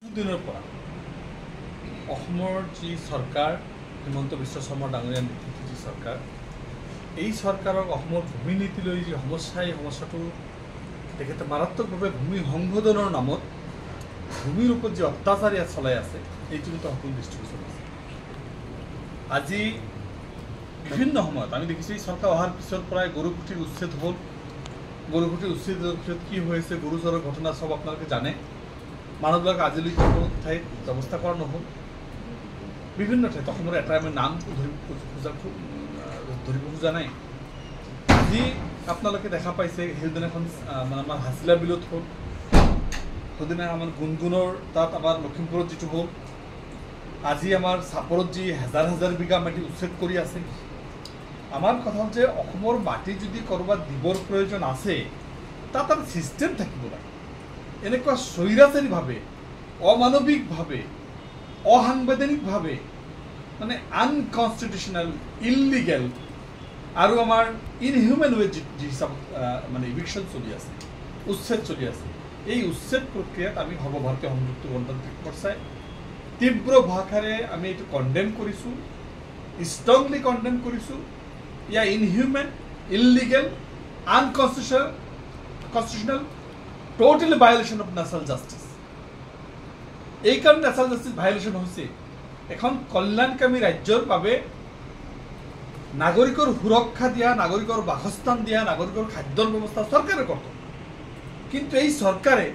দিনৰ পৰা অসমৰ যি চৰকাৰ হিমন্ত বিশ্ব শৰ্মা ডাঙৰীয়াৰ নেতৃত্বত যি চৰকাৰ এই চৰকাৰক অসমৰ ভূমি নীতিলৈ যি সমস্যা এই সমস্যাটো তেখেতে মাৰাত্মকভাৱে ভূমি সংশোধনৰ নামত ভূমিৰ ওপৰত যি অত্যাচাৰ ইয়াত চলাই আছে এইটো কিন্তু সকলো দৃষ্টিগোচৰ আছে। আজি বিভিন্ন সময়ত আমি দেখিছোঁ এই চৰকাৰ অহাৰ পিছৰ পৰাই গৰুকুটিৰ উচ্ছেদ হ'ল। গৰুকুটিৰ উচ্ছেদৰ পিছত কি হৈছে গৰু চৰৰ ঘটনা সব আপোনালোকে জানে। মানুহবিলাক আজিলৈকে কোনো ঠাইত ব্যৱস্থা কৰা নহ'ল। বিভিন্ন ঠাইত অসমৰ এটা আমি নাম ধৰিব খোজা নাই। আজি আপোনালোকে দেখা পাইছে সেইদিনাখন মানে আমাৰ হাছিলা বিলত হ'ল, সেইদিনা আমাৰ গুণগুণৰ তাত আমাৰ লখিমপুৰত যিটো হ'ল, আজি আমাৰ চাপৰত যি হাজাৰ হাজাৰ বিঘা মাটি উচ্ছেদ কৰি আছে। আমাৰ কথা হ'ল যে অসমৰ মাটি যদি ক'ৰবাত দিবৰ প্ৰয়োজন আছে তাত এটা ছিষ্টেম থাকিব লাগে। এনেকুৱা স্বৈৰাচাৰীভাৱে অমানৱিকভাৱে অসাংবিধানিকভাৱে মানে আনকনষ্টিটিউচনেল ইললিগেল আৰু আমাৰ ইনহিউমেন ৱে যি হিচাপত মানে ইভিকশ্যন চলি আছে, উচ্ছেদ চলি আছে, এই উচ্ছেদ প্ৰক্ৰিয়াত আমি সৰ্বভাৰতীয় সংযুক্ত গণতান্ত্ৰিক মৰ্চাই তীব্ৰ ভাষাৰে আমি এইটো কণ্ডেম কৰিছোঁ, ষ্ট্ৰংলি কণ্ডেম কৰিছোঁ। ইয়া inhuman, illegal, unconstitutional, totally violation of national justice. এই কাৰণে নেশ্যনেল জাষ্টিছ ভায়োলেশ্যন হৈছে এখন কল্যাণকামী ৰাজ্যৰ বাবে নাগৰিকৰ সুৰক্ষা দিয়া, নাগৰিকৰ বাসস্থান দিয়া, নাগৰিকৰ খাদ্যৰ ব্যৱস্থা চৰকাৰে কৰ্তব্য। কিন্তু এই চৰকাৰে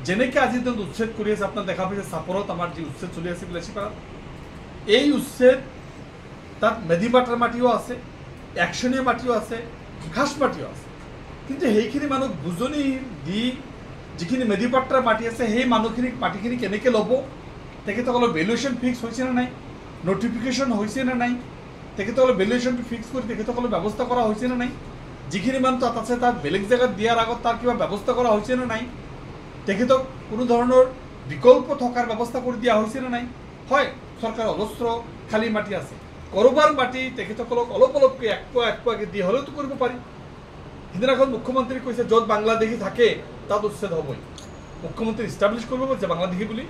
যেনেকৈ আজিৰ দিনত উচ্ছেদ কৰি আছে, আপোনাৰ দেখা পাইছে চাপৰত আমাৰ যি উচ্ছেদ চলি আছে বিলাসীপাৰাত, এই উচ্ছেদ তাত মেধিপাট্টাৰ মাটিও আছে, একশনীয়া মাটিও আছে, ঘাস মাটিও আছে। কিন্তু সেইখিনি মানুহ বুজনি দি যিখিনি মেধিপাট্টাৰ মাটি আছে সেই মানুহখিনিক মাটিখিনি কেনেকৈ ল'ব, তেখেতসকলৰ ভেলুৱেশ্যন ফিক্স হৈছে নে নাই, নটিফিকেশ্যন হৈছে নে নাই, তেখেতসকলৰ ভেলুৱেশ্যনটো ফিক্স কৰি তেখেতসকলৰ ব্যৱস্থা কৰা হৈছে নে নাই, যিখিনি মানুহ তাত আছে তাত বেলেগ জেগাত দিয়াৰ আগত তাৰ কিবা ব্যৱস্থা কৰা হৈছে নে নাই, তেখেতক কোনো ধৰণৰ বিকল্প থকাৰ ব্যৱস্থা কৰি দিয়া হৈছে নে নাই। হয়, চৰকাৰৰ অজস্ৰ খালী মাটি আছে, ক'ৰবাৰ মাটি তেখেতসকলক অলপ অলপকৈ একপোৱাকৈ দি হ'লেওতো কৰিব পাৰি। সিদিনাখন মুখ্যমন্ত্ৰী কৈছে য'ত বাংলাদেশী থাকে তাত উচ্ছেদ হ'বই। মুখ্যমন্ত্ৰী ইষ্টাব্লিছ কৰিব পাৰিছে বাংলাদেশী বুলি।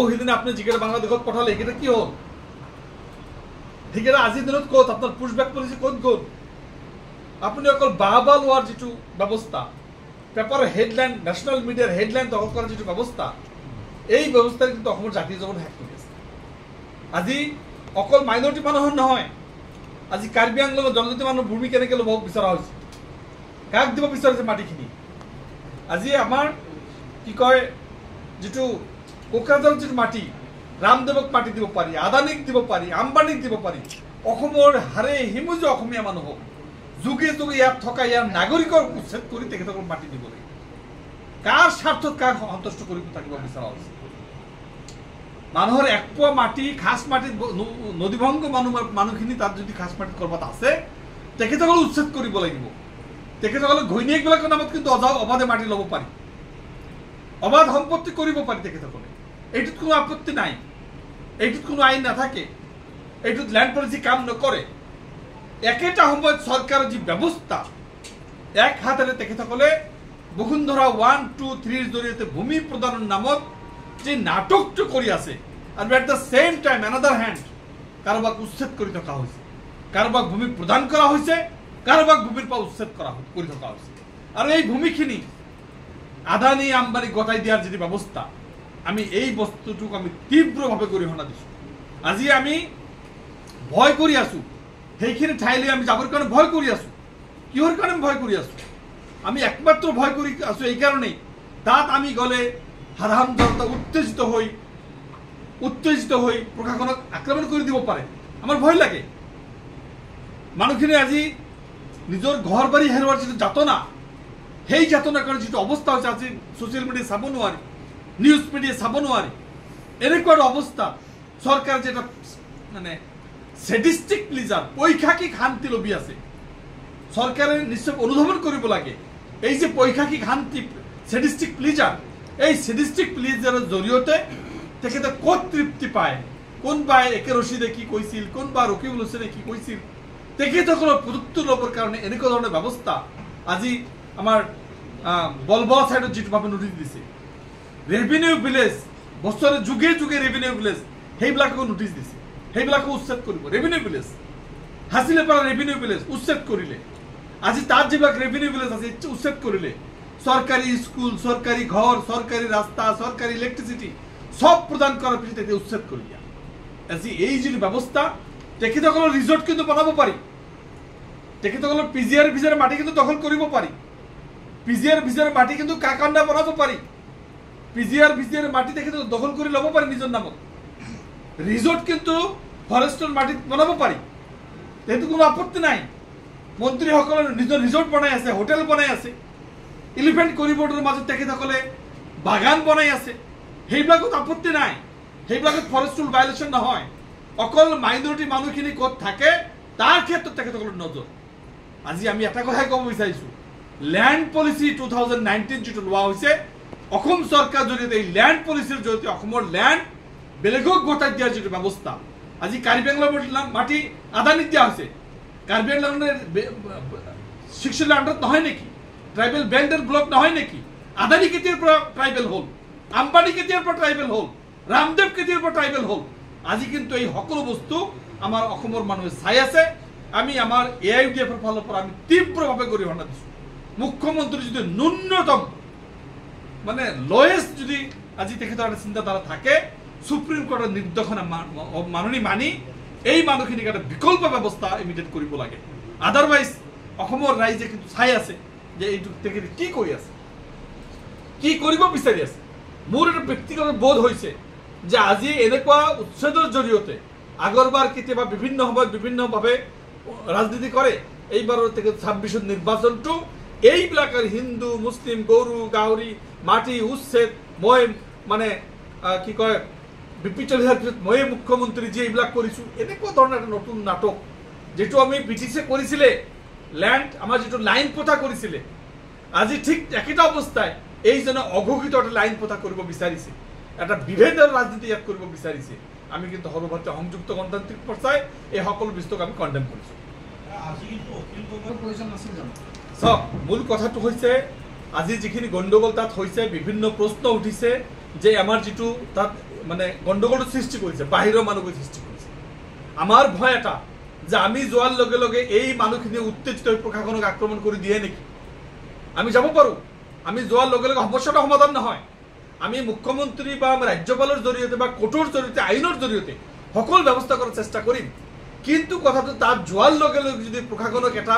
সিদিনা আপুনি যিকেইটা বাংলাদেশত পঠালে সেইকেইটা কি হ'ল? সেইকেইটা আজিৰ দিনত ক'ত? আপোনাৰ পুছবেক পলিচি ক'ত গ'ল? আপুনি অকল বাহবা লোৱাৰ যিটো ব্যৱস্থা, পেপাৰৰ হেডলাইন, নেশ্যনেল মিডিয়াৰ হেডলাইন দখল কৰাৰ যিটো ব্যৱস্থা, এই ব্যৱস্থাৰে কিন্তু অসমৰ জাতীয় জীৱন শেষ কৰি আছে। আজি অকল মাইনৰিটি মানুহৰ নহয়, আজি কাৰ্বি আংলঙৰ জনজাতি মানুহৰ ভূমি কেনেকৈ ল'ব বিচৰা হৈছে, কাক দিব বিচাৰিছে মাটিখিনি। আজি আমাৰ কি কয় যিটো কোকৰাঝাৰৰ যিটো মাটি, ৰামদেৱক মাটি দিব পাৰি, আদানীক দিব পাৰি, আম্বানীক দিব পাৰি। অসমৰ হাৰে হিমুজীয়া অসমীয়া মানুহক যুগে যুগে ইয়াত থকা ইয়াৰ নাগৰিকৰ উচ্ছেদ কৰি তেখেতসকলক মাটি দিব লাগে। কাৰ স্বাৰ্থত কাক সন্তুষ্ট কৰি থাকিব বিচৰা হৈছে? মানুহৰ একপোৱা মাটি, খাচ মাটিত নদীভংগ মানুহখিনি তাত যদি খাচ মাটিত ক'ৰবাত আছে তেখেতসকলক উচ্ছেদ কৰিব লাগিব। তেখেতসকলক ঘৈণীয়েকবিলাকৰ নামত কিন্তু অবাধে মাটি ল'ব পাৰি, অবাধ সম্পত্তি কৰিব পাৰি তেখেতসকলে। এইটোত কোনো আপত্তি নাই, এইটোত কোনো আইন নাথাকে, এইটোত লেণ্ড পলিচি কাম নকৰে। একেটা সময়ত চৰকাৰৰ যি ব্যৱস্থা, এক হাতেৰে তেখেতসকলে বসুন্ধৰা 1, 2, 3ৰ জৰিয়তে ভূমি প্ৰদানৰ নামত যি নাটকটো কৰি আছে, আৰু at the same time another hand কাৰোবাক উচ্ছেদ কৰি থকা হৈছে, কাৰোবাক ভূমি প্ৰদান কৰা হৈছে, কাৰোবাক ভূমিৰ পৰা উচ্ছেদ কৰি থকা হৈছে। আৰু এই ভূমিখিনি আদানী আম্বানী গতাই দিয়াৰ যিটো ব্যৱস্থা, আমি এই বস্তুটোক আমি তীব্ৰভাৱে গৰিহণা দিছোঁ। আজি আমি ভয় কৰি আছোঁ, সেইখিনি ঠাইলৈ আমি যাবৰ কাৰণে ভয় কৰি আছোঁ। কিহৰ কাৰণে আমি ভয় কৰি আছোঁ? আমি একমাত্ৰ ভয় কৰি আছোঁ এইকাৰণেই, তাত আমি গ'লে সাধাৰণ জনতা উত্তেজিত হৈ প্ৰশাসনক আক্ৰমণ কৰি দিব পাৰে। আমাৰ ভয় লাগে। মানুহখিনি আজি নিজৰ ঘৰ বাৰী হেৰুৱাৰ যিটো যাতনা, সেই যাতনাৰ কাৰণে যিটো অৱস্থা হৈছে, আজি ছ'চিয়েল মিডিয়া চাব নোৱাৰি, নিউজ মিডিয়া চাব নোৱাৰি। এনেকুৱা এটা অৱস্থা চৰকাৰে যে এটা মানে ছেডিষ্টিক প্লিজাৰ, পৈশাচিক শান্তি লবি আছে। চৰকাৰে নিশ্চয় অনুধাৱন কৰিব লাগে এই যে পৈশাচিক শান্তি, ছেডিষ্টিক প্লিজাৰ, এই ছেডিষ্টিক প্লিজাৰৰ জৰিয়তে তেখেতে ক'ত তৃপ্তি পায়, কোনোবাই একে ৰচিদে কি কৈছিল, কোনোবা ৰকিবুল হুছেইনে কি কৈছিল, তেখেতসকলৰ প্ৰযুক্তি ল'বৰ কাৰণে এনেকুৱা ধৰণৰ ব্যৱস্থা আজি আমাৰ বলবল সাইডত যেভাবে নোটিশ দিছে ৰেভিনিউ ভিলেজ বছৰে যুগে যুগে ৰেভিনিউ ভিলেজ সেইবিলাককো নোটিছ দিছে, সেইবিলাকো উচ্ছেদ কৰিব। ৰেভিনিউ ভিলেজ হাছিলেপাৰা ৰেভিনিউ ভিলেজ উচ্ছেদ কৰিলে, আজি তাত যিবিলাক ৰেভিনিউ ভিলেজ আছে উচ্ছেদ কৰিলে। চৰকাৰী স্কুল, চৰকাৰী ঘৰ, চৰকাৰী ৰাস্তা, চৰকাৰী ইলেক্ট্ৰিচিটি সব প্ৰদান কৰাৰ পিছত এতিয়া উচ্ছেদ কৰি দিয়া। আজি এই যিটো ব্যৱস্থা, তেখেতসকলৰ ৰিজৰ্ট কিন্তু বনাব পাৰি, তেখেতসকলৰ পিজিআৰ ভিজাৰ মাটি কিন্তু দখল কৰিব পাৰি, পিজিআৰ ভিজাৰ মাটি কিন্তু কাকাণ্ডা বনাব পাৰি, পিজিআৰ ভিজিআৰ মাটি তেখেত দখল কৰে ল'ব পাৰি নিজৰ নামত, ৰিজৰ্ট কিন্তু ফৰেষ্টৰ মাটিত বনাব পাৰি, সেইটো কোনো আপত্তি নাই। মন্ত্ৰীসকলে নিজৰ ৰিজৰ্ট বনাই আছে, হোটেল বনাই আছে, এলিফেণ্ট কৰিডৰৰ মাজত তেখেতসকলে বাগান বনাই আছে, সেইবিলাকত আপত্তি নাই, সেইবিলাকত ফৰেষ্ট ৰুল ভায়োলেশ্যন নহয়। অকল মাইনৰিটি মানুহখিনি ক'ত থাকে তাৰ ক্ষেত্ৰত তেখেতসকলৰ নজৰ। আজি আমি এটা কথাই ক'ব বিচাৰিছোঁ, ল্যান্ড পলিচি 2019 যিটো লোৱা হৈছে, অসম চৰকাৰ জৰিয়তে এই ল্যান্ড পলিচিৰ জৰিয়তে অসমৰ ল্যান্ড বেলেগক গতাই দিয়াৰ যিটো ব্যৱস্থা, আজি কাৰ্বি আংলঙৰ মাটি আদানীক দিয়া হৈছে। কাৰ্বি আংলঙৰ 6 আণ্ডাৰত নহয় নেকি? ট্ৰাইবেল বেল্ট এণ্ড ব্লক নহয় নেকি? আদানী কেতিয়াৰ পৰা ট্ৰাইবেল হ'ল? আম্বানী কেতিয়াৰ পৰা ট্ৰাইবেল হ'ল? ৰামদেৱ কেতিয়াৰ পৰা ট্ৰাইবেল হ'ল? আজি কিন্তু এই সকলো বস্তু আমাৰ অসমৰ মানুহে চাই আছে। আমি আমাৰ AIUDFৰ ফালৰ পৰা আমি তীব্ৰভাৱে গৰিহণা দিছোঁ। মুখ্যমন্ত্ৰী যদি ন্যূনতম মানে লয়েষ্ট যদি আজি তেখেতৰ এটা চিন্তাধাৰা থাকে, সুপ্ৰিম কোৰ্টৰ নিৰ্দেশনা মানি এই মানুহখিনিক এটা বিকল্প ব্যৱস্থা ইমিডিয়েট কৰিব লাগে। আদাৰৱাইজ অসমৰ ৰাইজে কিন্তু চাই আছে যে এইটো তেখেতে কি কৰি আছে, কি কৰিব বিচাৰি আছে। মোৰ এটা ব্যক্তিগত বোধ হৈছে যে আজি এনেকুৱা উচ্ছেদৰ জৰিয়তে আগৰবাৰ কেতিয়াবা বিভিন্ন সময়ত বিভিন্নভাৱে ৰাজনীতি কৰে, এইবাৰৰ তেখেত 26ৰ নিৰ্বাচনটো এইবিলাকৰ হিন্দু মুছলিম গৰু গাহৰি মাটি উচ্ছেদ, মই মানে কি কয় বিপি চলিহাৰ পিছত ময়ে মুখ্যমন্ত্ৰী যি এইবিলাক কৰিছোঁ, এনেকুৱা ধৰণৰ এটা নতুন নাটক যিটো আমি ব্ৰিটিছে কৰিছিলে, ল্যান্ড আমাৰ যিটো লাইন পথা কৰিছিলে, আজি ঠিক একেটা অৱস্থায় এইজনে অঘোষিত এটা লাইন পথা কৰিব বিচাৰিছে, এটা বিভেদৰ ৰাজনীতি ইয়াত কৰিব বিচাৰিছে। আমি কিন্তু সৰ্বভাৰতীয় সংযুক্ত গণতান্ত্ৰিক মৰ্চাই এই সকলো বস্তুক আমি কণ্ডেম কৰিছোঁ। চাওক, মূল কথাটো হৈছে আজি যিখিনি গণ্ডগোল তাত হৈছে, বিভিন্ন প্ৰশ্ন উঠিছে যে আমাৰ যিটো তাত মানে গণ্ডগোলটো সৃষ্টি কৰিছে বাহিৰৰ মানুহক সৃষ্টি কৰিছে। আমাৰ ভয় এটা যে আমি যোৱাৰ লগে লগে এই মানুহখিনি উত্তেজিত হৈ প্ৰশাসনক আক্ৰমণ কৰি দিয়ে নেকি। আমি যাব পাৰোঁ, আমি যোৱাৰ লগে লগে সমস্যাটা সমাধান নহয়। আমি মুখ্যমন্ত্ৰী বা ৰাজ্যপালৰ জৰিয়তে বা কোৰ্টৰ জৰিয়তে আইনৰ জৰিয়তে সকলো ব্যৱস্থা কৰাৰ চেষ্টা কৰিম, কিন্তু কথাটো তাত যোৱাৰ লগে লগে যদি প্ৰশাসনক এটা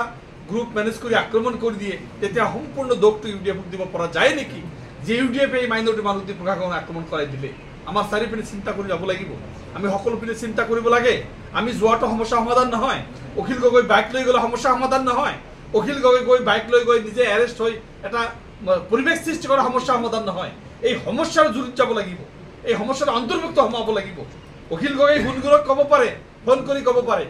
গ্ৰুপ মেনেজ কৰি আক্ৰমণ কৰি দিয়ে, তেতিয়া সম্পূৰ্ণ দোষটো UDFক দিব পৰা যায় নেকি যে UDF এই মাইনৰিটি মানুহক প্ৰশাসনক আক্ৰমণ কৰাই দিলে। আমাৰ চাৰিওপিনে চিন্তা কৰি যাব লাগিব, আমি সকলোপিনে চিন্তা কৰিব লাগে। আমি যোৱাটো সমস্যা সমাধান নহয়, অখিল গগৈ বাইক লৈ গ'লে সমস্যা সমাধান নহয়, অখিল গগৈ বাইক লৈ গৈ নিজে এৰেষ্ট হৈ এটা পৰিৱেশ সৃষ্টি কৰা সমস্যা সমাধান নহয়। এই সমস্যাৰ জড়িত যাব লাগিব, এই সমস্যাৰ অন্তৰ্ভুক্ত সোমাব লাগিব। অখিল গগৈ গুণগুণক ক'ব পাৰে, ফোন কৰি ক'ব পাৰে,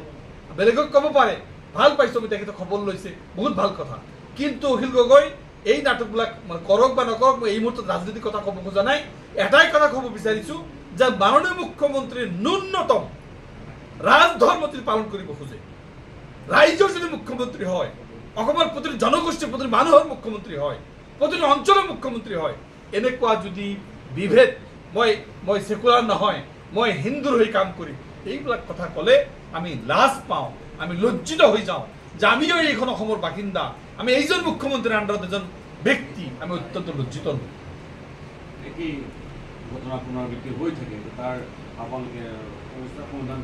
বেলেগক ক'ব পাৰে, ভাল পাইছোঁ আমি তেখেতে খবৰ লৈছে, বহুত ভাল কথা। কিন্তু অখিল গগৈ এই নাটকবিলাক কৰক বা নকৰক, মই এই মুহূৰ্তত ৰাজনীতিৰ কথা ক'ব খোজা নাই। এটাই কথা ক'ব বিচাৰিছোঁ যে মাননীয় মুখ্যমন্ত্ৰী ন্যূনতম ৰাজধৰ্মটি পালন কৰিব খোজে, ৰাইজৰ যদি মুখ্যমন্ত্ৰী হয়, অসমৰ প্ৰতিটো জনগোষ্ঠীৰ প্ৰতিটো মানুহৰ মুখ্যমন্ত্ৰী হয়, প্ৰতিটো অঞ্চলৰ মুখ্যমন্ত্ৰী হয়, এনেকুৱা যদি বিভেদ মই সেকুলাৰ নহয়, মই হিন্দুৰ হৈ কাম কৰিম, এইবিলাক কথা ক'লে আমি লাজ পাওঁ, আমি লজ্জিত হৈ যাওঁ যে আমিও এইখন অসমৰ বাসিন্দা, আমি এইজন মুখ্যমন্ত্ৰীৰ আণ্ডাৰত এজন ব্যক্তি, আমি অত্যন্ত লজ্জিত হওঁ। এই ঘটনা পুনৰাবৃত্তি হৈ থাকে, তাৰ আপোনালোকে সমস্যাৰ সমাধান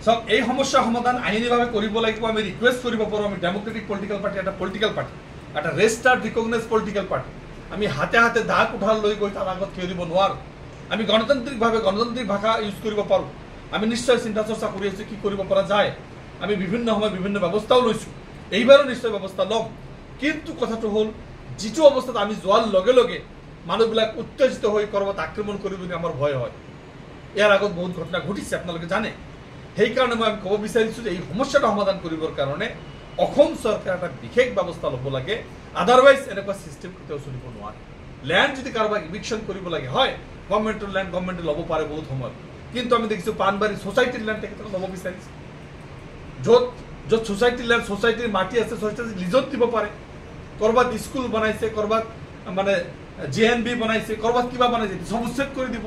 চাওক, এই সমস্যাৰ সমাধান আইনীভাৱে কৰিব লাগিব। আমি ৰিকুৱেষ্ট কৰিব পাৰোঁ, আমি ডেমক্ৰেটিক পলিটিকেল পাৰ্টি, এটা পলিটিকেল পাৰ্টি, এটা ৰেজিষ্টাৰ্ড ৰিকগনাইজ পলিটিকেল পাৰ্টি, আমি হাতে হাতে দা কোঠাৰ লৈ গৈ তাৰ আগত থিয় দিব নোৱাৰোঁ। আমি গণতান্ত্ৰিকভাৱে গণতান্ত্ৰিক ভাষা ইউজ কৰিব পাৰোঁ। আমি নিশ্চয় চিন্তা চৰ্চা কৰি আছোঁ কি কৰিব পৰা যায়। আমি বিভিন্ন সময়ত বিভিন্ন ব্যৱস্থাও লৈছোঁ, এইবাৰো নিশ্চয় ব্যৱস্থা ল'ম। কিন্তু কথাটো হ'ল, যিটো অৱস্থাত আমি যোৱাৰ লগে লগে মানুহবিলাক উত্তেজিত হৈ ক'ৰবাত আক্ৰমণ কৰিব বুলি আমাৰ ভয় হয়। ইয়াৰ আগত বহুত ঘটনা ঘটিছে, আপোনালোকে জানে। সেইকাৰণে মই ক'ব বিচাৰিছোঁ যে এই সমস্যাটো সমাধান কৰিবৰ কাৰণে অসম চৰকাৰে এটা বিশেষ ব্যৱস্থা ল'ব লাগে। আদাৰৱাইজ এনেকুৱা চিষ্টেম কেতিয়াও চলিব নোৱাৰে। ল্যান্ড যদি কাৰোবাক ইভিকশ্যন কৰিব লাগে, হয় গভৰ্ণমেণ্টৰ ল্যান্ড গভৰ্ণমেণ্টে ল'ব পাৰে বহুত সময়ত, কিন্তু আমি দেখিছোঁ পাণবাৰী ছ'চাইটিৰ ল্যান্ড তেখেতলোকে ল'ব বিচাৰিছে। য'ত ছ'চাইটিৰ ল্যান্ড, ছ'চাইটিৰ মাটি আছে, ছ'চাইটি লিজত দিব পাৰে। ক'ৰবাত স্কুল বনাইছে, ক'ৰবাত মানে JNB বনাইছে, কৰবাত কিবা বনাইছে, সব উচ্ছেদ কৰি দিব।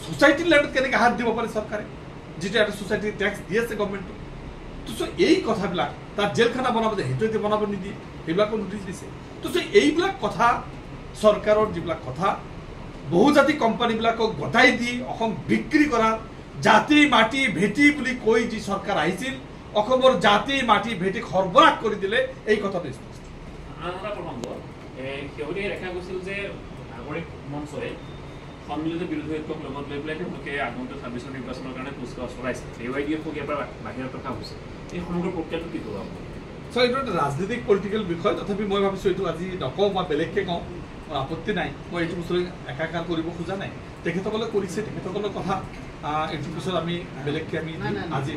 সোসাইটিৰ লেণ্ডত কেনেকৈ হাত দিব পাৰে চৰকাৰে, যিটো এটা সোসাইটিৰ টেক্স দি আছে গভৰ্ণমেণ্টে? তো এই কথাবিলাক তাত জেলখানা বনাব যে সেইটো এতিয়া বনাব নিদিয়ে, সেইবিলাকো নোটিছ দিছে। তো এইবিলাক কথা চৰকাৰৰ যিবিলাক কথা বহুজাতি কোম্পানীবিলাকক গতাই দি অসম বিক্ৰী কৰা, জাতি মাটি ভেটি বুলি কৈ যি চৰকাৰ আহিছিল, অসমৰ জাতি মাটি ভেটিক সৰ্বনাশ কৰি দিলে, এই কথাটো স্পষ্ট। আন এটা প্ৰসংগ শেহতীয়া দেখা গৈছিল যে নাগৰিক মঞ্চই সন্মিলিত বিৰোধী ঐক্যক লগত লৈ পেলাই তেওঁলোকে আগন্তুক 26 নিৰ্বাচনৰ কাৰণে কুচকাৱাজ চলাইছে। AYDF-ক ইয়াৰ পৰা বাহিৰত ৰখা হৈছে। এই সমগ্ৰ প্ৰক্ৰিয়াটো কি ক'ব আপুনি? এইটো এটা ৰাজনীতিক পলিটিকেল বিষয়, তথাপি মই ভাবিছোঁ এইটো আজি নকওঁ, মই বেলেগকৈ কওঁ, মোৰ আপত্তি নাই। মই এইটো বস্তু একাকাৰ কৰিব খোজা নাই, তেখেতসকলে কৰিছে, তেখেতসকলৰ কথা এইটোৰ পিছত আমি বেলেগকৈ আমি আজি